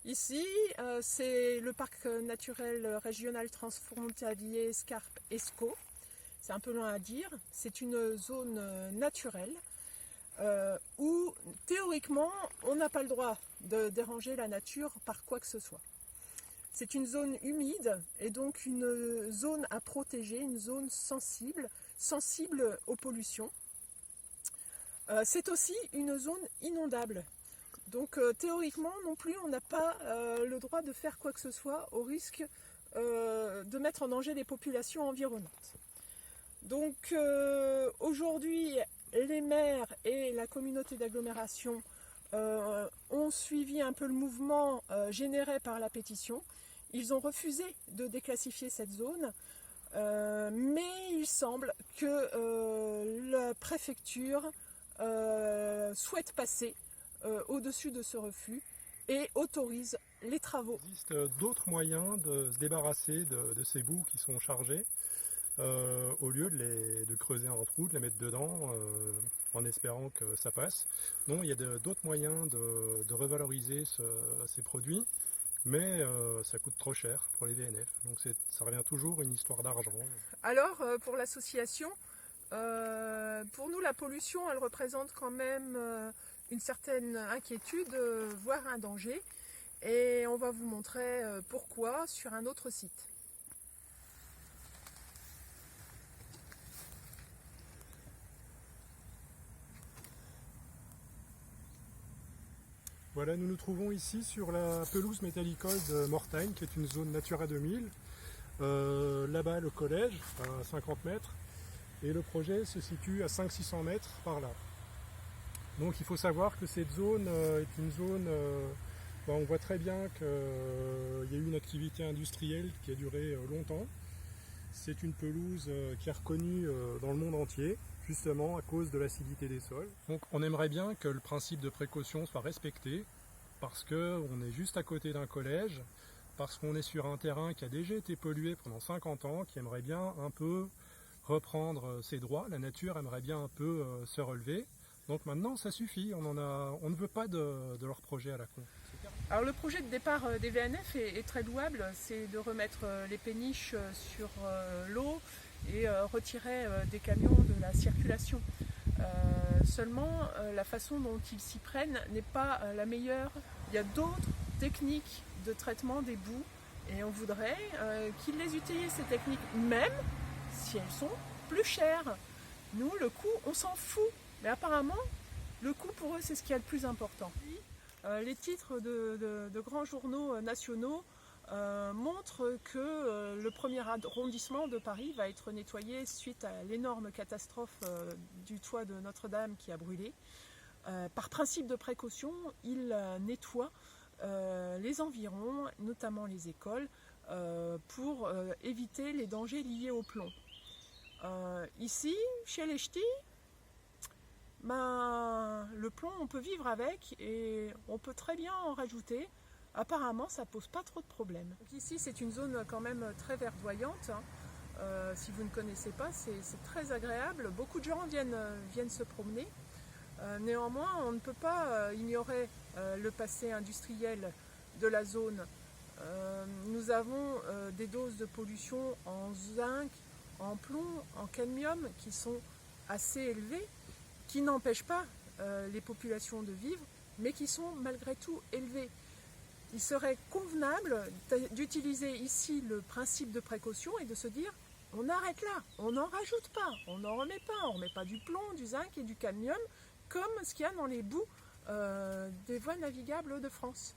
Ici, c'est le parc naturel régional transfrontalier Scarpe-Escaut. C'est un peu loin à dire. C'est une zone naturelle où, théoriquement, on n'a pas le droit de déranger la nature par quoi que ce soit. C'est une zone humide et donc une zone à protéger, une zone sensible aux pollutions. C'est aussi une zone inondable. Donc théoriquement non plus on n'a pas le droit de faire quoi que ce soit au risque de mettre en danger les populations environnantes. Donc aujourd'hui les maires et la communauté d'agglomération ont suivi un peu le mouvement généré par la pétition. Ils ont refusé de déclassifier cette zone, mais il semble que la préfecture souhaite passer au-dessus de ce refus et autorise les travaux. Il existe d'autres moyens de se débarrasser de ces boues qui sont chargées au lieu de creuser un trou, de les mettre dedans en espérant que ça passe. Non, il y a d'autres moyens de revaloriser ces produits, mais ça coûte trop cher pour les VNF. Donc ça revient toujours une histoire d'argent. Alors pour l'association, pour nous la pollution elle représente quand même une certaine inquiétude, voire un danger. Et on va vous montrer pourquoi sur un autre site. Voilà, nous nous trouvons ici sur la pelouse métallicole de Mortagne, qui est une zone Natura 2000. Là-bas, le collège, à 50 mètres, et le projet se situe à 500-600 mètres par là. Donc il faut savoir que cette zone est une zone, on voit très bien qu'il y a eu une activité industrielle qui a duré longtemps. C'est une pelouse qui est reconnue dans le monde entier, justement à cause de l'acidité des sols. Donc on aimerait bien que le principe de précaution soit respecté, parce qu'on est juste à côté d'un collège, parce qu'on est sur un terrain qui a déjà été pollué pendant 50 ans, qui aimerait bien un peu reprendre ses droits, la nature aimerait bien un peu se relever. Donc maintenant ça suffit, on ne veut pas de leur projet à la con. Alors le projet de départ des VNF est très louable, c'est de remettre les péniches sur l'eau et retirer des camions de la circulation. Seulement la façon dont ils s'y prennent n'est pas la meilleure. Il y a d'autres techniques de traitement des boues et on voudrait qu'ils les utilisent ces techniques, même si elles sont plus chères. Nous le coût on s'en fout, mais apparemment le coût pour eux c'est ce qui est le plus important. Les titres de grands journaux nationaux montrent que le premier arrondissement de Paris va être nettoyé suite à l'énorme catastrophe du toit de Notre-Dame qui a brûlé. Par principe de précaution, ils nettoient les environs, notamment les écoles, pour éviter les dangers liés au plomb. Ici, chez les ch'tis, le plomb on peut vivre avec et on peut très bien en rajouter. Apparemment ça pose pas trop de problèmes. Donc ici c'est une zone quand même très verdoyante. Si vous ne connaissez pas, c'est très agréable. Beaucoup de gens viennent se promener. Néanmoins on ne peut pas ignorer le passé industriel de la zone. Nous avons des doses de pollution en zinc, en plomb, en cadmium qui sont assez élevées, qui n'empêchent pas les populations de vivre, mais qui sont malgré tout élevées. Il serait convenable d'utiliser ici le principe de précaution et de se dire on arrête là, on n'en rajoute pas, on n'en remet pas, on ne remet pas du plomb, du zinc et du cadmium comme ce qu'il y a dans les boues des voies navigables de France.